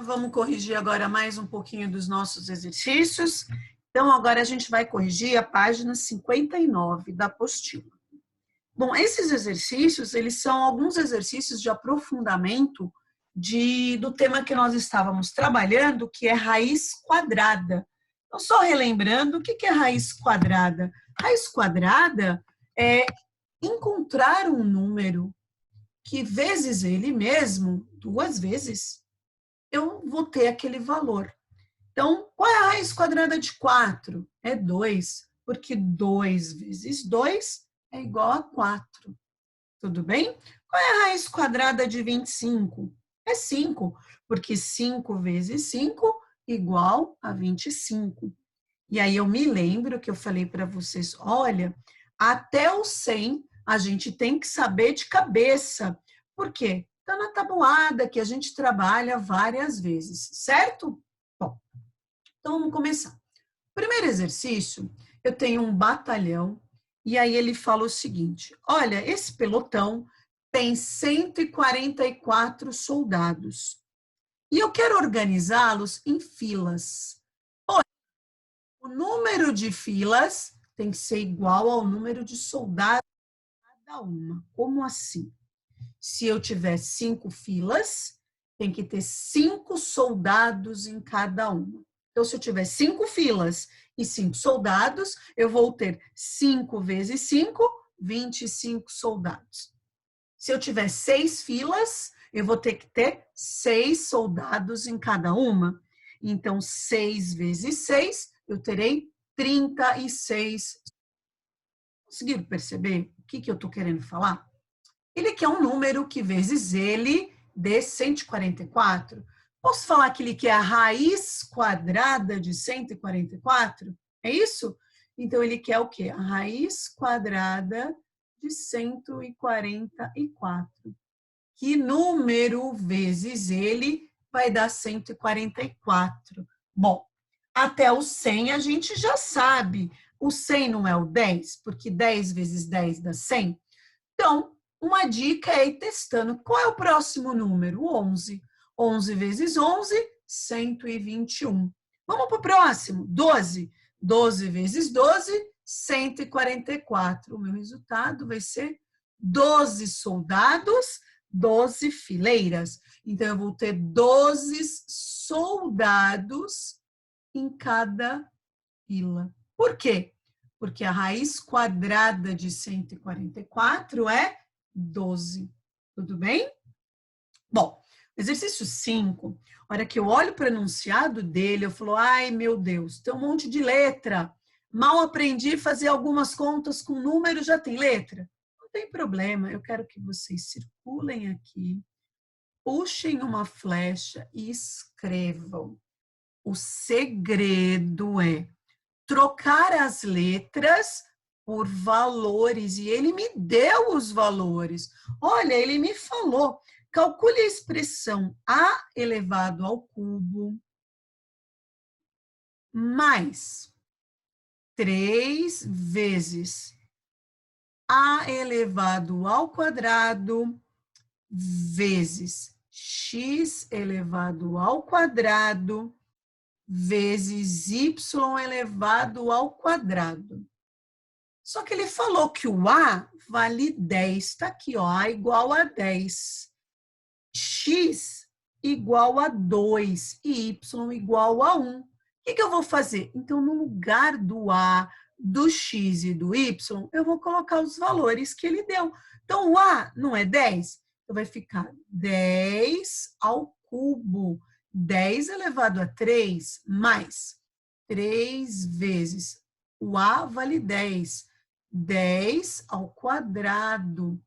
Vamos corrigir agora mais um pouquinho dos nossos exercícios. Então, agora a gente vai corrigir a página 59 da apostila. Bom, esses exercícios, eles são alguns exercícios de aprofundamento do tema que nós estávamos trabalhando, que é raiz quadrada. Então, só relembrando, o que é raiz quadrada? Raiz quadrada é encontrar um número que, vezes ele mesmo, 2 vezes, eu vou ter aquele valor. Então, qual é a raiz quadrada de 4? É 2, porque 2 vezes 2 é igual a 4. Tudo bem? Qual é a raiz quadrada de 25? É 5, porque 5 vezes 5 igual a 25. E aí eu me lembro que eu falei para vocês, olha, até o 100 a gente tem que saber de cabeça. Por quê? Está na tabuada que a gente trabalha várias vezes, certo? Bom, então vamos começar. Primeiro exercício, eu tenho um batalhão e aí ele fala o seguinte, olha, esse pelotão tem 144 soldados e eu quero organizá-los em filas. O número de filas tem que ser igual ao número de soldados cada uma. Como assim? Se eu tiver 5 filas, tem que ter 5 soldados em cada uma. Então, se eu tiver 5 filas e 5 soldados, eu vou ter 5 vezes 5, 25 soldados. Se eu tiver 6 filas, eu vou ter que ter 6 soldados em cada uma. Então, 6 vezes 6, eu terei 36. Conseguiram perceber o que eu estou querendo falar? Ele quer um número que vezes ele dê 144. Posso falar que ele quer a raiz quadrada de 144? É isso? Então, ele quer o quê? A raiz quadrada de 144. Que número vezes ele vai dar 144? Bom, até o 100 a gente já sabe. O 100 não é o 10, porque 10 vezes 10 dá 100. Então, uma dica é ir testando. Qual é o próximo número? 11. 11 vezes 11, 121. Vamos para o próximo. 12. 12 vezes 12, 144. O meu resultado vai ser 12 soldados, 12 fileiras. Então, eu vou ter 12 soldados em cada fila. Por quê? Porque a raiz quadrada de 144 é 12. Tudo bem? Bom, exercício 5, a hora que eu olho para o enunciado dele, eu falo, ai meu Deus, tem um monte de letra. Mal aprendi a fazer algumas contas com números, já tem letra? Não tem problema, eu quero que vocês circulem aqui, puxem uma flecha e escrevam. O segredo é trocar as letras por valores, e ele me deu os valores. Olha, ele me falou, calcule a expressão a elevado ao cubo mais 3 vezes a elevado ao quadrado vezes x elevado ao quadrado vezes y elevado ao quadrado. Só que ele falou que o A vale 10. Está aqui, ó, A igual a 10. X igual a 2 e Y igual a 1. O que eu vou fazer? Então, no lugar do A, do X e do Y, eu vou colocar os valores que ele deu. Então, o A não é 10? Então, vai ficar 10 ao cubo. 10 elevado a 3 mais 3 vezes o A vale 10. 10 ao quadrado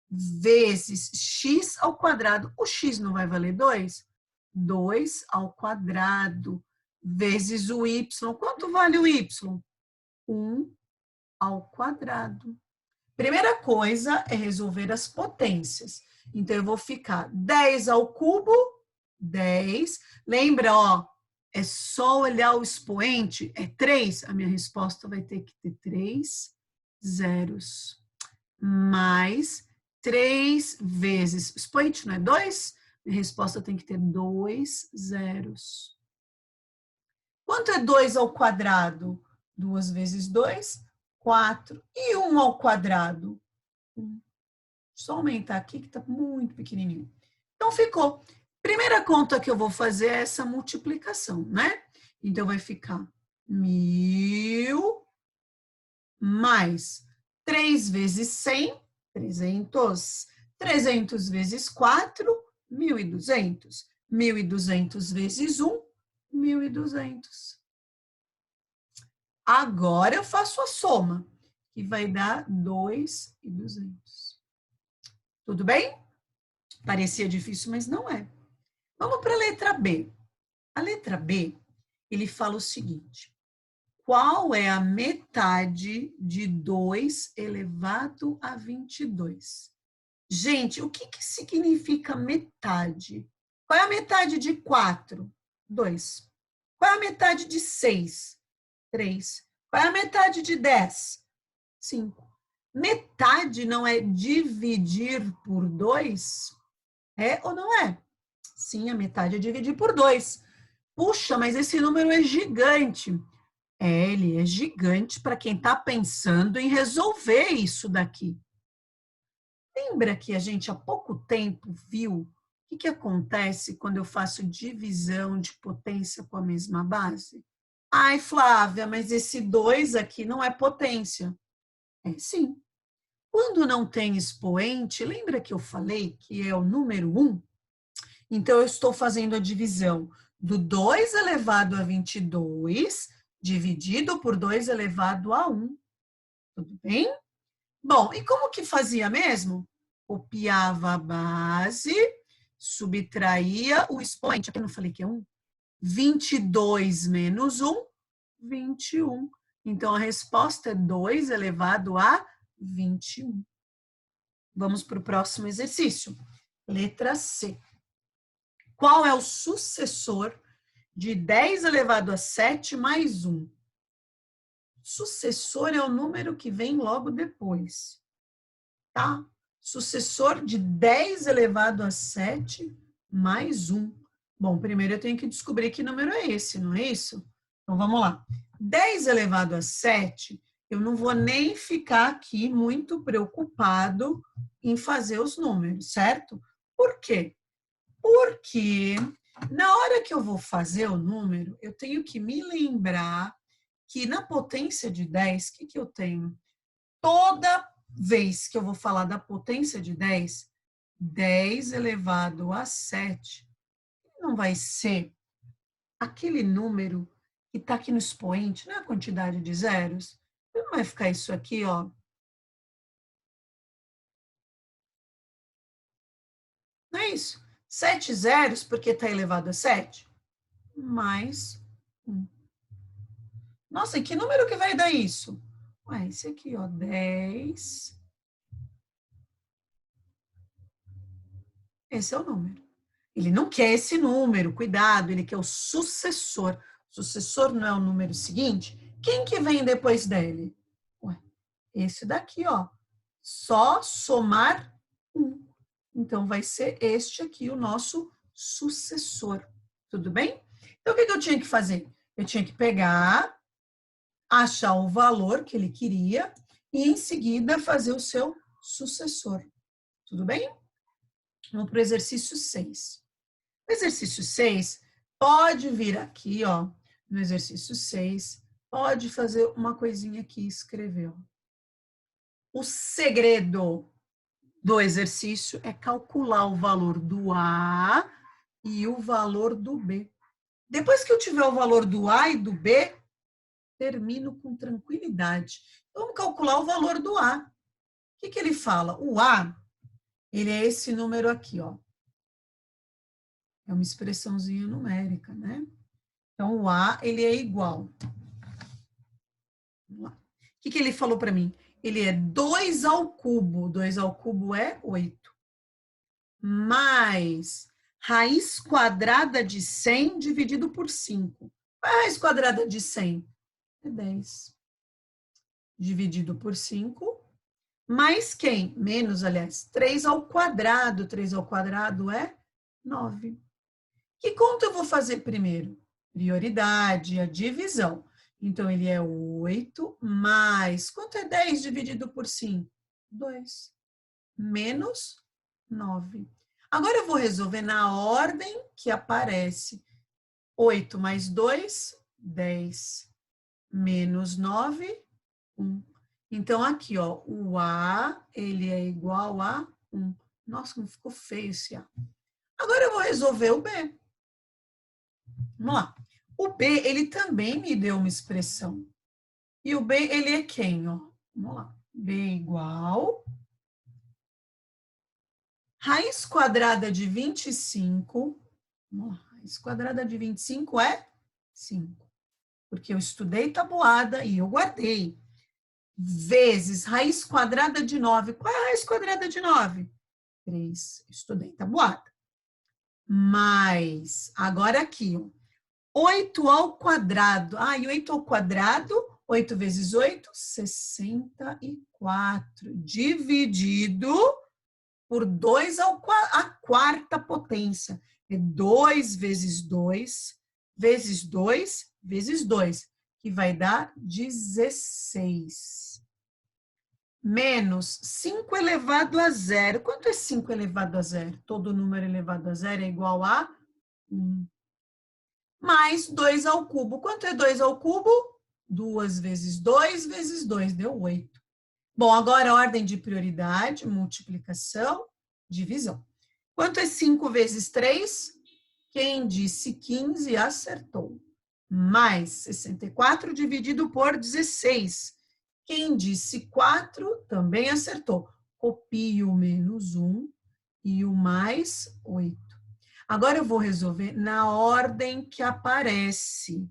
vezes x ao quadrado. O x não vai valer 2? 2 ao quadrado vezes o y. Quanto vale o y? 1 ao quadrado. Primeira coisa é resolver as potências. Então, eu vou ficar 10 ao cubo, 10. Lembra, ó, é só olhar o expoente, é 3. A minha resposta vai ter que ter 3 zeros. Mais 3 vezes, o expoente não é 2? Minha resposta tem que ter 2 zeros. Quanto é 2 ao quadrado? 2 vezes 2, 4. E 1 ao quadrado? 1. Só aumentar aqui que está muito pequenininho. Então, ficou. Primeira conta que eu vou fazer é essa multiplicação, né? Então, vai ficar 1.000 mais 3 vezes 100, 300. 300 vezes 4, 1.200. 1.200 vezes 1, 1.200. Agora eu faço a soma, que vai dar 2.200. Tudo bem? Parecia difícil, mas não é. Vamos para a letra B. A letra B, ele fala o seguinte: qual é a metade de 2 elevado a 22? Gente, o que significa metade? Qual é a metade de 4? 2. Qual é a metade de 6? 3. Qual é a metade de 10? 5. Metade não é dividir por 2? É ou não é? Sim, a metade é dividir por 2. Puxa, mas esse número é gigante. É, ele é gigante para quem está pensando em resolver isso daqui. Lembra que a gente há pouco tempo viu o que acontece quando eu faço divisão de potência com a mesma base? Ai, Flávia, mas esse 2 aqui não é potência. É sim. Quando não tem expoente, lembra que eu falei que é o número 1? Então, eu estou fazendo a divisão do 2 elevado a 22 dividido por 2 elevado a 1. Tudo bem? Bom, e como que fazia mesmo? Copiava a base, subtraía o expoente. Aqui eu não falei que é 1? 22 menos 1, 21. Então, a resposta é 2 elevado a 21. Vamos para o próximo exercício. Letra C. Qual é o sucessor de 10 elevado a 7 mais 1? Sucessor é o número que vem logo depois, tá? Sucessor de 10 elevado a 7 mais 1. Bom, primeiro eu tenho que descobrir que número é esse, não é isso? Então, vamos lá. 10 elevado a 7, eu não vou nem ficar aqui muito preocupado em fazer os números, certo? Por quê? Porque na hora que eu vou fazer o número, eu tenho que me lembrar que na potência de 10, o que eu tenho? Toda vez que eu vou falar da potência de 10, 10 elevado a 7, não vai ser aquele número que está aqui no expoente, não é a quantidade de zeros? Não vai ficar isso aqui, ó. Não é isso? 7 zeros, porque está elevado a 7, mais 1. Nossa, e que número que vai dar isso? Ué, esse aqui, ó, 10. Esse é o número. Ele não quer esse número, cuidado, ele quer o sucessor. O sucessor não é o número seguinte? Quem que vem depois dele? Ué, esse daqui, ó. Só somar 1. Então, vai ser este aqui o nosso sucessor. Tudo bem? Então, o que eu tinha que fazer? Eu tinha que pegar, achar o valor que ele queria e, em seguida, fazer o seu sucessor. Tudo bem? Vamos para o exercício 6. O exercício 6 pode vir aqui, ó, no exercício 6, pode fazer uma coisinha aqui, escrever. Ó. O segredo do exercício é calcular o valor do A e o valor do B. Depois que eu tiver o valor do A e do B, termino com tranquilidade. Vamos calcular o valor do A. O que ele fala? O A, ele é esse número aqui, ó. É uma expressãozinha numérica, né? Então, o A, ele é igual. Vamos lá. O que ele falou para mim? Ele é 2 ao cubo. 2 ao cubo é 8. Mais raiz quadrada de 100 dividido por 5. Qual é a raiz quadrada de 100? É 10. Dividido por 5. Mais quem? Menos, aliás. 3 ao quadrado. 3 ao quadrado é 9. Que conta eu vou fazer primeiro? Prioridade, a divisão. Então, ele é 8 mais... Quanto é 10 dividido por 5? 2. Menos 9. Agora, eu vou resolver na ordem que aparece. 8 mais 2, 10. Menos 9, 1. Então, aqui, ó, o A, ele é igual a 1. Nossa, como ficou feio esse A. Agora, eu vou resolver o B. Vamos lá. O B, ele também me deu uma expressão. E o B, ele é quem, ó? Vamos lá. B igual... Raiz quadrada de 25... Vamos lá. Raiz quadrada de 25 é 5. Porque eu estudei tabuada e eu guardei. Vezes raiz quadrada de 9. Qual é a raiz quadrada de 9? 3. Estudei tabuada. Mais, agora aqui, ó. 8 ao quadrado. E 8 ao quadrado, 8 vezes 8, 64. Dividido por 2 à quarta potência. É 2 vezes 2, vezes 2, vezes 2, que vai dar 16. Menos 5 elevado a 0. Quanto é 5 elevado a 0? Todo número elevado a 0 é igual a 1. Mais 2 ao cubo. Quanto é 2 ao cubo? 2 vezes 2 vezes 2, deu 8. Bom, agora a ordem de prioridade, multiplicação, divisão. Quanto é 5 vezes 3? Quem disse 15 acertou. Mais 64 dividido por 16. Quem disse 4 também acertou. Copio o menos 1 e o mais 8. Agora eu vou resolver na ordem que aparece.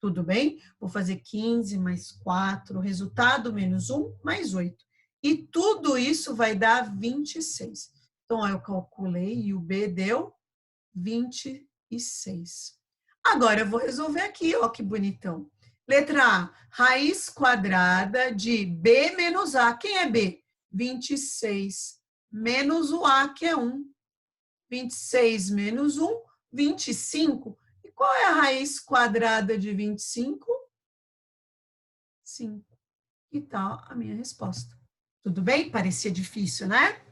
Tudo bem? Vou fazer 15 mais 4, resultado menos 1 mais 8. E tudo isso vai dar 26. Então, eu calculei e o B deu 26. Agora eu vou resolver aqui, ó, que bonitão. Letra A, raiz quadrada de B menos A. Quem é B? 26. Menos o A, que é 1. 26 menos 1, 25. E qual é a raiz quadrada de 25? 5. E tal a minha resposta. Tudo bem? Parecia difícil, né?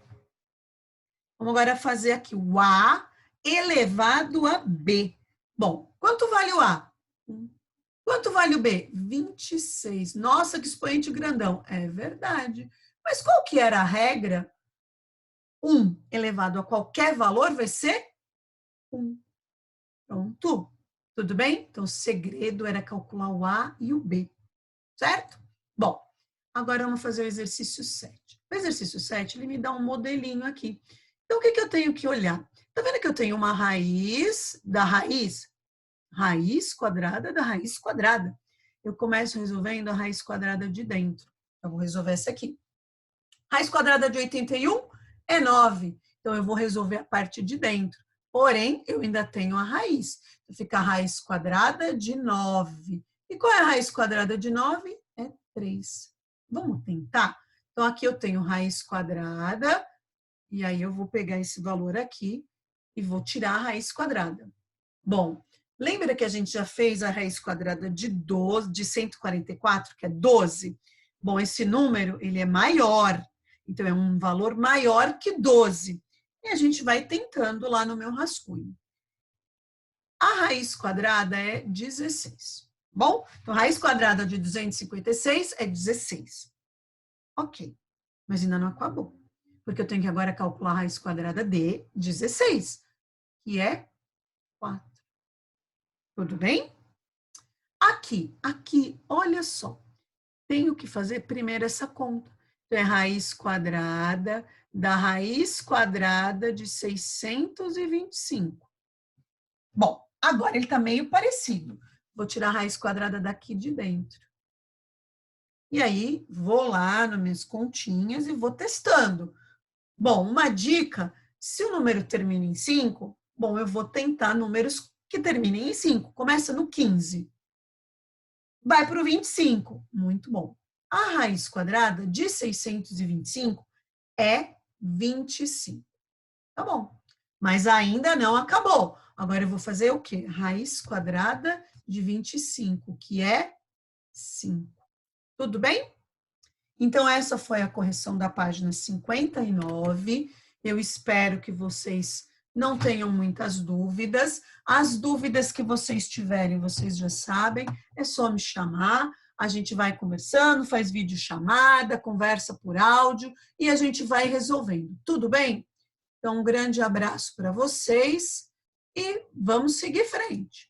Vamos agora fazer aqui o A elevado a B. Bom, quanto vale o A? 1. Quanto vale o B? 26. Nossa, que expoente grandão. É verdade. Mas qual que era a regra? 1 elevado a qualquer valor vai ser 1. Pronto? Tudo bem? Então, o segredo era calcular o A e o B. Certo? Bom, agora vamos fazer o exercício 7. O exercício 7, ele me dá um modelinho aqui. Então, o que eu tenho que olhar? Tá vendo que eu tenho uma raiz da raiz? Raiz quadrada da raiz quadrada. Eu começo resolvendo a raiz quadrada de dentro. Eu vou resolver essa aqui. Raiz quadrada de 81 é 9. Então, eu vou resolver a parte de dentro. Porém, eu ainda tenho a raiz. Então, fica a raiz quadrada de 9. E qual é a raiz quadrada de 9? É 3. Vamos tentar? Então, aqui eu tenho raiz quadrada. E aí, eu vou pegar esse valor aqui e vou tirar a raiz quadrada. Bom, lembra que a gente já fez a raiz quadrada de 12, de 144, que é 12? Bom, esse número, ele é maior. Então, é um valor maior que 12. E a gente vai tentando lá no meu rascunho. A raiz quadrada é 16. Bom, então, a raiz quadrada de 256 é 16. Ok, mas ainda não acabou. Porque eu tenho que agora calcular a raiz quadrada de 16, que é 4. Tudo bem? Aqui, olha só. Tenho que fazer primeiro essa conta. Então, é raiz quadrada da raiz quadrada de 625. Bom, agora ele está meio parecido. Vou tirar a raiz quadrada daqui de dentro. E aí, vou lá nas minhas continhas e vou testando. Bom, uma dica, se o número termina em 5, bom, eu vou tentar números que terminem em 5. Começa no 15. Vai para o 25. Muito bom. A raiz quadrada de 625 é 25. Tá bom. Mas ainda não acabou. Agora eu vou fazer o quê? Raiz quadrada de 25, que é 5. Tudo bem? Então, essa foi a correção da página 59. Eu espero que vocês não tenham muitas dúvidas. As dúvidas que vocês tiverem, vocês já sabem, é só me chamar. A gente vai conversando, faz videochamada, conversa por áudio e a gente vai resolvendo. Tudo bem? Então, um grande abraço para vocês e vamos seguir frente.